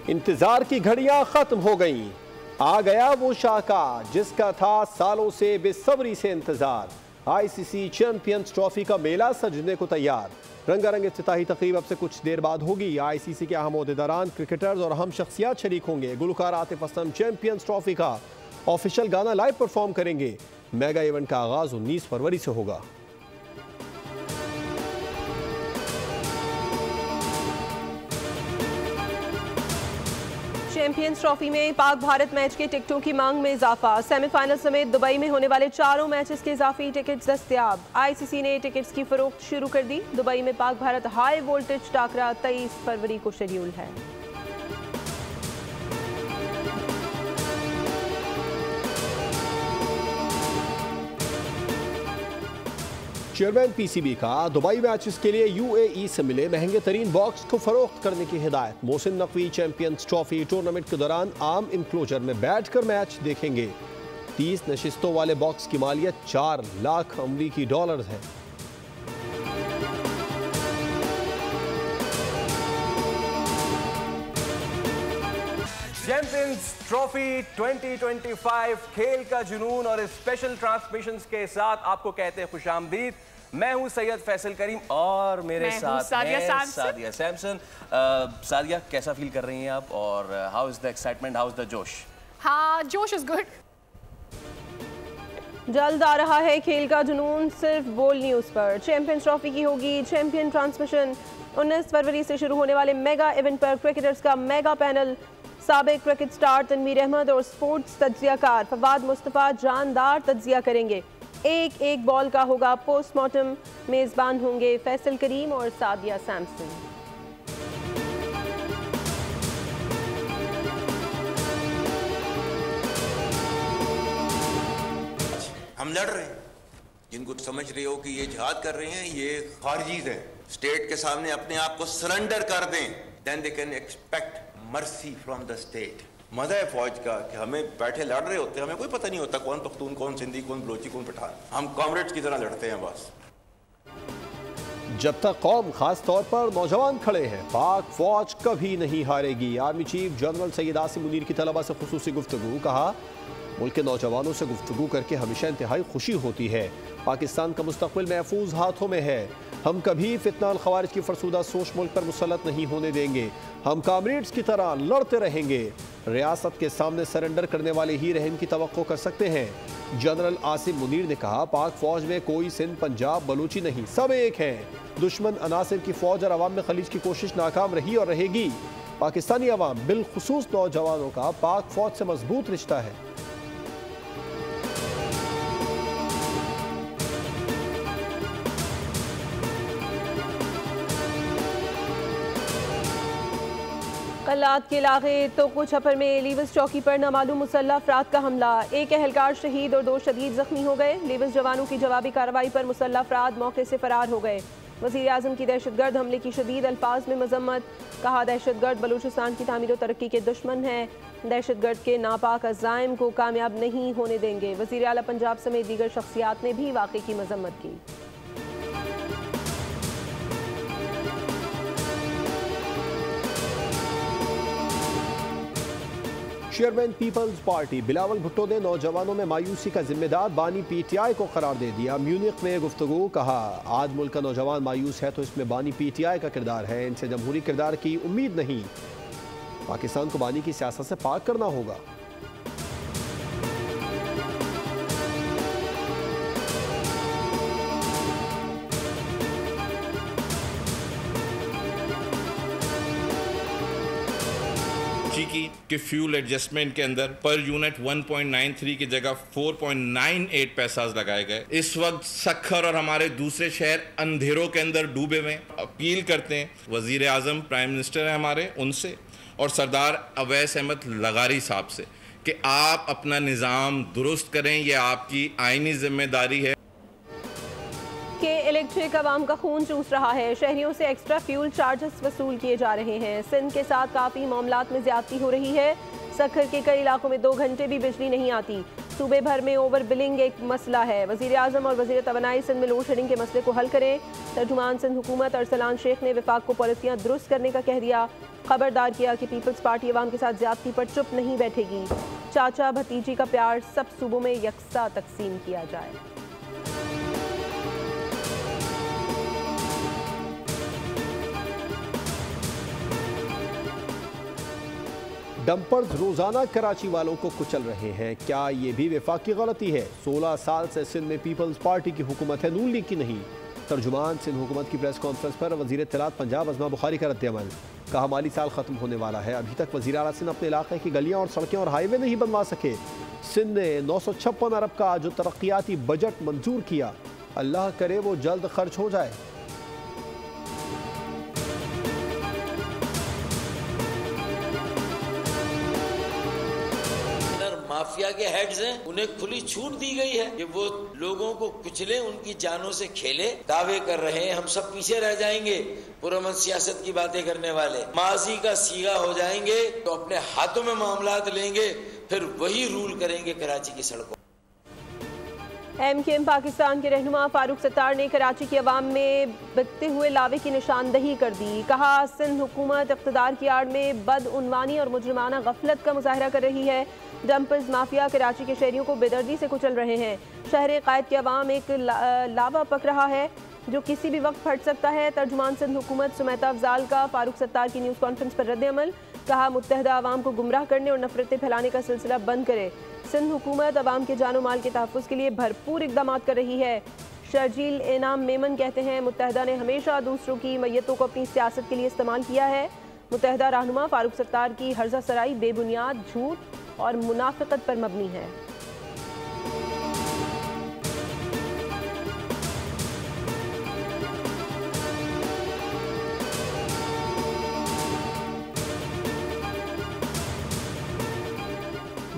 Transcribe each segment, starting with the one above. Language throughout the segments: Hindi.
इंतजार की घड़ियां खत्म हो गईं। आ गया वो शाहकार जिसका था सालों से बेसब्री से इंतजार। आईसीसी चैंपियंस ट्रॉफी का मेला सजने को तैयार। रंगारंग इफ्तिताही तकरीब अब से कुछ देर बाद होगी। आईसीसी के अहम ओहदेदारान, क्रिकेटर्स और अहम शख्सियात शरीक होंगे। गुलकार आतिफ असलम चैंपियंस ट्रॉफी का ऑफिशियल गाना लाइव परफॉर्म करेंगे। मेगा इवेंट का आगाज 19 फरवरी से होगा। चैंपियंस ट्रॉफी में पाक भारत मैच के टिकटों की मांग में इजाफा। सेमीफाइनल समेत दुबई में होने वाले चारों मैचेस के इजाफी टिकट्स दस्तयाब। आईसीसी ने टिकट्स की फरोख्त शुरू कर दी। दुबई में पाक भारत हाई वोल्टेज टाकरा 23 फरवरी को शेड्यूल है। चेयरमैन पीसीबी का दुबई मैचेस के लिए यूएई से मिले महंगे तरीन बॉक्स को फरोख्त करने की हिदायत। Mohsin Naqvi champions trophy tournament के दौरान आम इंक्लोजर में बैठकर मैच देखेंगे। 30 नशिस्तों वाले बॉक्स की मालियत 4 लाख अमरीकी डॉलर है। चैंपियंस ट्रॉफी 2025 खेल का जुनून और स्पेशल ट्रांसमिशंस के साथ आपको कहते हैं खुशामदीद। मैं हूं सैयद फैसल करीम और मेरे साथ सादिया सैमसन। सादिया, कैसा फील कर रही हैं आप और how is the excitement, how is the जोश? हाँ, जोश इज गुड। जल्द आ रहा है खेल का जुनून सिर्फ बोल न्यूज़ पर। चैंपियंस ट्रॉफी की होगी चैंपियन ट्रांसमिशन। 19 फरवरी से शुरू होने वाले मेगा इवेंट पर क्रिकेटर्स का मेगा पैनल, साबिक क्रिकेट स्टार तनवीर अहमद और स्पोर्ट्स तज्जियाकार फवाद मुस्तफ़ा जानदार तज्जिया करेंगे। एक एक बॉल का होगा पोस्टमार्टम। मेज़बान होंगे फैसल करीम और सादिया सैमसन। हम लड़ रहे हैं, जिनको समझ रहे हो कि ये जिहाद कर रहे हैं, ये खारजीज हैं। स्टेट के सामने अपने आप को सरेंडर कर दें, then they can expect mercy from the state. मजा है फौज का कि हमें बैठे लड़ रहे होते हैं, हमें कोई पता नहीं होता कौन पख्तून, कौन सिंधी, कौन बलोची, कौन पठान। हम कॉमरेड्स की तरह लड़ते हैं बस। जब तक कौम खास तौर पर नौजवान खड़े हैं, पाक फौज कभी नहीं हारेगी। Army chief general Syed Asim Munir की तलबा से खुसूसी गुफ्तगू। कहा, मुल्क के नौजवानों से गुफ्तगू करके हमेशा इंतहाई खुशी होती है। पाकिस्तान का मुस्तकबिल महफूज हाथों में है। हम कभी फितना अल खवारिज की फरसूदा सोच मुल्क पर मुसल्लत नहीं होने देंगे। हम कामरेड्स की तरह लड़ते रहेंगे। रियासत के सामने सरेंडर करने वाले ही रहम की तवक्को कर सकते हैं। जनरल आसिम मुनीर ने कहा, पाक फौज में कोई सिंध, पंजाब, बलूची नहीं, सब एक हैं। दुश्मन अनासिर की फौज और अवाम में खलीज की कोशिश नाकाम रही और रहेगी। पाकिस्तानी अवाम बिलखुसूस नौजवानों का पाक फौज से मजबूत रिश्ता है। कल्लात के इलाके तो छपर में लीविस चौकी पर नामालूम मुसल्लह अफराद का हमला। एक एहलकार शहीद और 2 शदीद जख्मी हो गए। लीविस जवानों की जवाबी कार्रवाई पर मुसल्लह अफराद मौके से फरार हो गए। वज़ीर आज़म की दहशतगर्द हमले की शदीद अल्फाज में मजम्मत। कहा, दहशतगर्द बलूचिस्तान की तामीर और तरक्की के दुश्मन हैं। दहशतगर्द के नापाक अज़ाइम को कामयाब नहीं होने देंगे। वज़ीर आला पंजाब समेत दीगर शख्सियात ने भी वाक़े की मजम्मत की। Chairman people's party Bilawal Bhutto ने नौजवानों में मायूसी का जिम्मेदार बानी पीटीआई को करार दे दिया। म्यूनिख में गुफ्तगू। कहा, आज मुल्क का नौजवान मायूस है तो इसमें बानी पीटीआई का किरदार है। इनसे जमहूरी किरदार की उम्मीद नहीं। पाकिस्तान को बानी की सियासत से पाक करना होगा। के फ्यूल एडजस्टमेंट के अंदर पर यूनिट 1.93 की जगह 4.98 पैसा लगाए गए। इस वक्त सखर और हमारे दूसरे शहर अंधेरों के अंदर डूबे हुए। अपील करते हैं वजीर आजम, प्राइम मिनिस्टर है हमारे, उनसे और सरदार अवैस अहमद लगारी साहब से कि आप अपना निज़ाम दुरुस्त करें। यह आपकी आईनी जिम्मेदारी है। के इलेक्ट्रिक अवाम का खून चूस रहा है। शहरियों से एक्स्ट्रा फ्यूल चार्जेस वसूल किए जा रहे हैं। सिंध के साथ काफ़ी मामलात में ज्यादती हो रही है। सखर के कई इलाकों में 2 घंटे भी बिजली नहीं आती। सूबे भर में ओवर बिलिंग एक मसला है। वज़ीर आज़म और वज़ीर तवानाई सिंध में लोड शेडिंग के मसले को हल करें। तर्जुमान सिंध हुकूमत अरसलान शेख ने विफाक को पॉलिसियाँ दुरुस्त करने का कह दिया। खबरदार किया कि पीपल्स पार्टी अवाम के साथ ज्यादती पर चुप नहीं बैठेगी। चाचा भतीजी का प्यार सब सूबों में यकसा तकसीम किया जाए। डंपर्स रोजाना कराची वालों को कुचल रहे हैं, क्या ये भी वफाकी गलती है? 16 साल से सिंध में पीपल्स पार्टी की हुकूमत है, नून लीग की नहीं। तर्जुमान सिंध हुकूमत की प्रेस कॉन्फ्रेंस पर वजीर इत्तलात पंजाब अज़मा बुखारी का रद्द-ए-अमल। कहा माली साल खत्म होने वाला है, अभी तक वज़ीर आला सिंध अपने इलाके की गलियां और सड़कें और हाईवे नहीं बनवा सके। सिंध ने 956 अरब का जो तरक्याती बजट मंजूर किया, अल्लाह करे वो जल्द खर्च हो जाए। माफिया के हेड्स हैं, उन्हें खुली छूट दी गई है कि वो लोगों को कुचले, उनकी जानों से खेले। दावे कर रहे हैं हम सब पीछे रह जाएंगे, पुरअमन सियासत की बातें करने वाले माजी का सीगा हो जाएंगे तो अपने हाथों में मामलात लेंगे, फिर वही रूल करेंगे कराची की सड़कों। MKM पाकिस्तान के रहनुमा फारूक सत्तार ने कराची की अवाम में बिकते हुए लावे की निशानदही कर दी। कहा सिंध हुकूमत इक़्तिदार की आड़ में बदउनवानी और मुजरिमाना गफलत का मुजाहरा कर रही है। डंपर्स माफिया कराची के शहरियों को बेदर्दी से कुचल रहे हैं। शहर कायद की अवाम एक लावा पक रहा है जो किसी भी वक्त फट सकता है। तर्जुमान सिंध हुकूमत सुमैता अफजाल का फारूक सत्तार की न्यूज़ कॉन्फ्रेंस पर रद्द-ए-अमल। कहा मुत्तहदा अवाम को गुमराह करने और नफरतें फैलाने का सिलसिला बंद करे। सिंध हुकूमत अवाम के जानो माल के तहफ़्फ़ुज़ के लिए भरपूर इक़दाम कर रही है। शर्जील इनाम मेमन कहते हैं मुत्तहदा ने हमेशा दूसरों की मैयतों को अपनी सियासत के लिए इस्तेमाल किया है। मुत्तहदा रहनुमा फारूक सत्तार की हर्जा सराई बेबुनियाद, झूठ और मुनाफिकत पर मबनी है।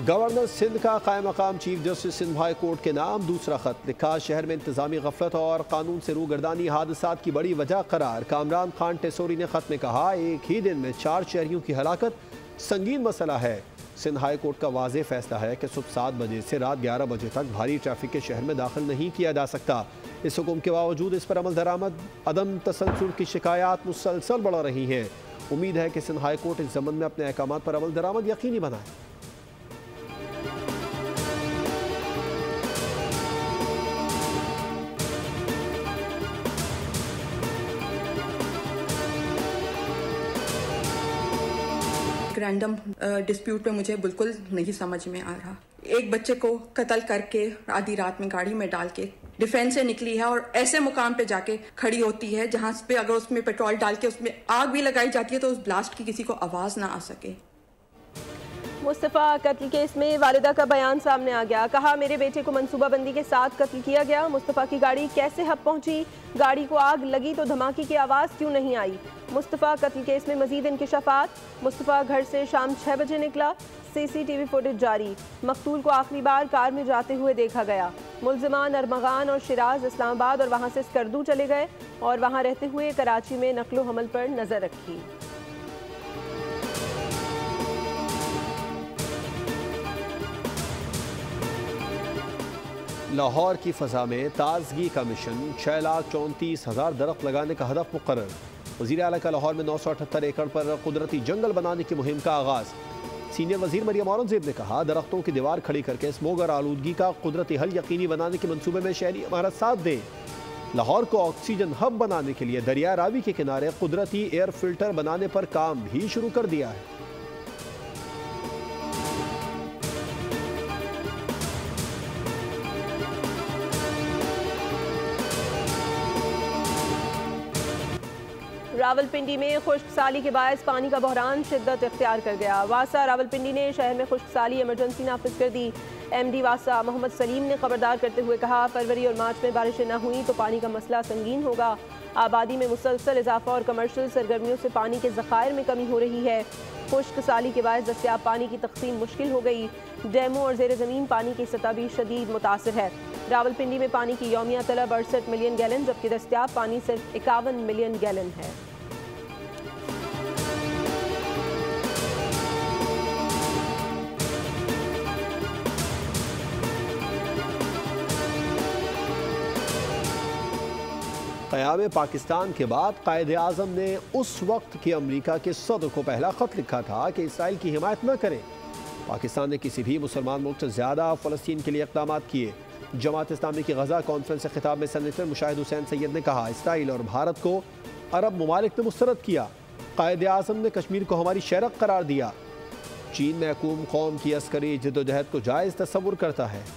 गवर्नर सिंध का कायम मकाम chief justice Sindh high court के नाम दूसरा खत लिखा। शहर में इंतजामी गफलत और कानून से रूगर्दानी हादसात की बड़ी वजह करार। कामरान खान टेसोरी ने खत में कहा एक ही दिन में 4 शहरियों की हलाकत संगीन मसला है। सिंध हाई कोर्ट का वाज़ेह फैसला है कि सुबह 7 बजे से रात 11 बजे तक भारी ट्रैफिक के शहर में दाखिल नहीं किया जा सकता। इस हुक्म के बावजूद इस पर अमल दरामद अदम तसलसल की शिकायत मुसलसल बढ़ रही हैं। उम्मीद है कि सिंध हाई कोर्ट इस ज़मन में अपने अहकामात पर अमल दरामद यकीनी बनाए। रैंडम डिस्प्यूट पे मुझे बिल्कुल नहीं समझ में आ रहा। एक बच्चे को कत्ल करके आधी रात में गाड़ी में डाल के डिफेंस से निकली है और ऐसे मुकाम पे जाके खड़ी होती है जहां पे अगर उसमें पेट्रोल डाल के उसमें आग भी लगाई जाती है तो उस ब्लास्ट की किसी को आवाज ना आ सके। मुस्तफ़ा कत्ल केस में वालिदा का बयान सामने आ गया। कहा मेरे बेटे को मंसूबाबंदी के साथ कत्ल किया गया। मुस्तफ़ा की गाड़ी कैसे हब पहुंची? गाड़ी को आग लगी तो धमाके की आवाज़ क्यों नहीं आई? मुस्तफ़ा कत्ल केस में मजीद इंकिशाफात। मुस्तफ़ा घर से शाम 6 बजे निकला। CCTV फुटेज जारी। मकतूल को आखिरी बार कार में जाते हुए देखा गया। मुलजिमान अरमगान और शिराज इस्लामाबाद और वहाँ से स्कर्दू चले गए और वहाँ रहते हुए कराची में नकलो हमल पर नजर रखी। लाहौर की फ़ज़ा में ताजगी का मिशन 6,34,000 दरख्त लगाने का हदफ मुकर्रर। वज़ीर आला का लाहौर में 978 एकड़ पर कुदरती जंगल बनाने की मुहिम का आगाज़। सीनियर वज़ीर मरियम औरंगज़ेब ने कहा दरख्तों की दीवार खड़ी करके स्मोग और आलूदगी का कुदरती हल यकीनी बनाने के मनसूबे में शहरी हमारा साथ दें। लाहौर को ऑक्सीजन हब बनाने के लिए दरिया रावी के किनारे कुदरती एयर फिल्टर बनाने पर काम भी शुरू कर दिया है। रावलपिंडी में खुश्क साली के बायस पानी का बहरान शिद्दत इख्तियार कर गया। वासा रावलपिंडी ने शहर में खुश्क साली इमरजेंसी नाफिज कर दी। MD वासा मोहम्मद सलीम ने खबरदार करते हुए कहा फरवरी और मार्च में बारिशें न हुई तो पानी का मसला संगीन होगा। आबादी में मुसलसल इजाफा और कमर्शियल सरगर्मियों से पानी के ज़खायर में कमी हो रही है। खुश्क साली के बायस दस्तियाब पानी की तकसीम मुश्किल हो गई। डैमों और ज़ेर ज़मीन पानी की सतह भी शदीद मुतासिर है। रावलपिंडी में पानी की यौमिया तलब 68 मिलियन गैलन जबकि दस्तियाब पानी सिर्फ 51 मिलियन गैलन है। क़याम पाकिस्तान के बाद कायद आज़म ने उस वक्त के अमरीका के सदर को पहला ख़त लिखा था कि इसराइल की हिमायत न करें। पाकिस्तान ने किसी भी मुसलमान मुल्क से ज़्यादा फ़लस्तीन के लिए इक़दाम किए। जमात इस्लामी की गज़ा कॉन्फ्रेंस से खिताब में सेनेटर मुशाहिद हुसैन सैयद ने कहा, इसराइल और भारत को अरब ममालिक ने मुस्तरद किया। कायद आज़म ने कश्मीर को हमारी शरक करार दिया। चीन महकूम कौम की अस्करी जद्दोजहद को जायज़ तस्वुर करता है।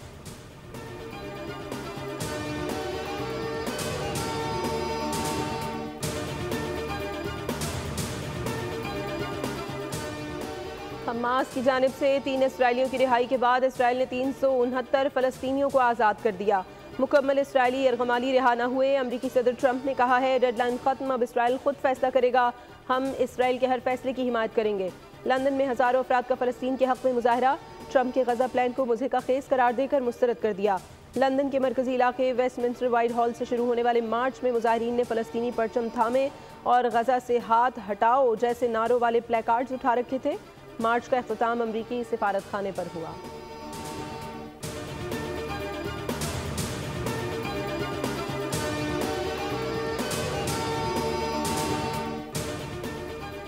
हमास की जानिब से 3 इसराइलियों की रिहाई के बाद इसराइल ने 369 फ़लस्तीनियों को आज़ाद कर दिया। मुकम्मल इसराइली यरगमाली रिहा न हुए। अमरीकी सदर ट्रंप ने कहा है, डेडलाइन ख़त्म, अब इसराइल खुद फैसला करेगा, हम इसराइल के हर फैसले की हिमायत करेंगे। लंदन में हज़ारों अफराद का फ़लस्तीन के हक़ में मुजाहरा। ट्रंप के गज़ा प्लान को मुज़हिका खेज़ करार देकर मुस्तरद कर दिया। लंदन के मरकज़ी इलाके वेस्टमिंस्टर वाइट हॉल से शुरू होने वाले मार्च में मुजाहिरीन ने फ़लस्तीनी परचम थामे और गज़ा से हाथ हटाओ जैसे नारों वाले प्लेकार्ड्स उठा रखे थे। मार्च का इख्तिताम अमरीकी सिफारत खाने पर हुआ।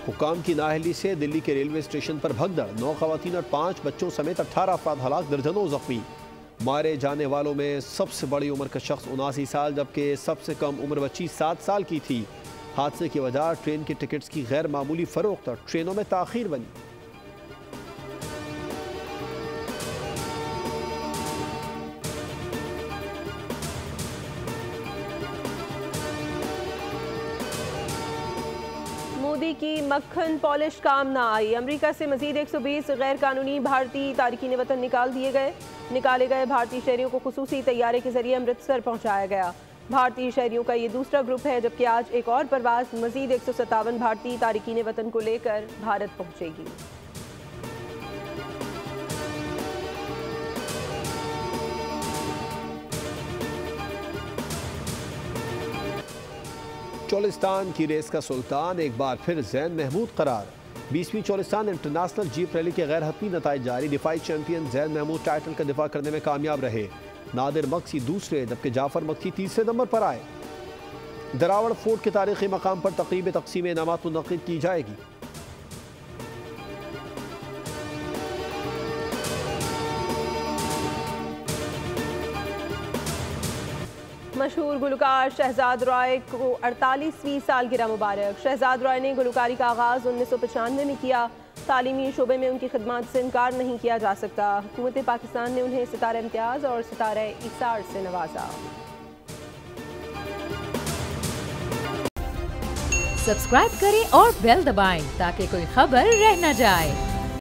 हुकाम की नाअहली से दिल्ली के रेलवे स्टेशन पर भगदड़। 9 खवातीन और 5 बच्चों समेत 18 अफराद हलाक, दर्जनों जख्मी। मारे जाने वालों में सबसे बड़ी उम्र का शख्स 79 साल जबकि सबसे कम उम्र बच्ची 7 साल की थी। हादसे की वजह ट्रेन के टिकट्स की गैर मामूली फरोख्त और ट्रेनों में ताखीर बनी। मोदी की मक्खन पॉलिश काम ना आई। अमेरिका से मजीद 120 गैर कानूनी भारतीय तारकीन वतन निकाले गए भारतीय शहरियों को खुसूसी तैयारे के जरिए अमृतसर पहुंचाया गया। भारतीय शहरियों का ये दूसरा ग्रुप है, जबकि आज एक और परवाज मजीद 157 भारतीय तारकीन वतन को लेकर भारत पहुंचेगी। चोलिस्तान की रेस का सुल्तान एक बार फिर ज़ैन महमूद करार। 20वीं चोलिस्तान इंटरनेशनल जीप रैली के गैर हतमी नताइज जारी। दिफाई चैंपियन ज़ैन महमूद टाइटल का दिफा करने में कामयाब रहे। नादिर मक्सी दूसरे जबकि जाफर मक्सी तीसरे नंबर पर आए। दरावड़ फोर्ट के तारीखी मकाम पर तकरीब तकसीम इनामात मुनक़िद की जाएगी। मशहूर गुलकार शहजाद रॉय को 48वीं सालगिरह मुबारक। शहजाद रॉय ने गुलकारी का आगाज़ 1995 में किया। तालीमी शोबे में उनकी खिदमत से इनकार नहीं किया जा सकता। हुकूमत पाकिस्तान ने उन्हें सितारा इम्तियाज़ और सितारा इसार से नवाजा। सब्सक्राइब करें और बेल दबाएं ताकि कोई खबर रह न जाए।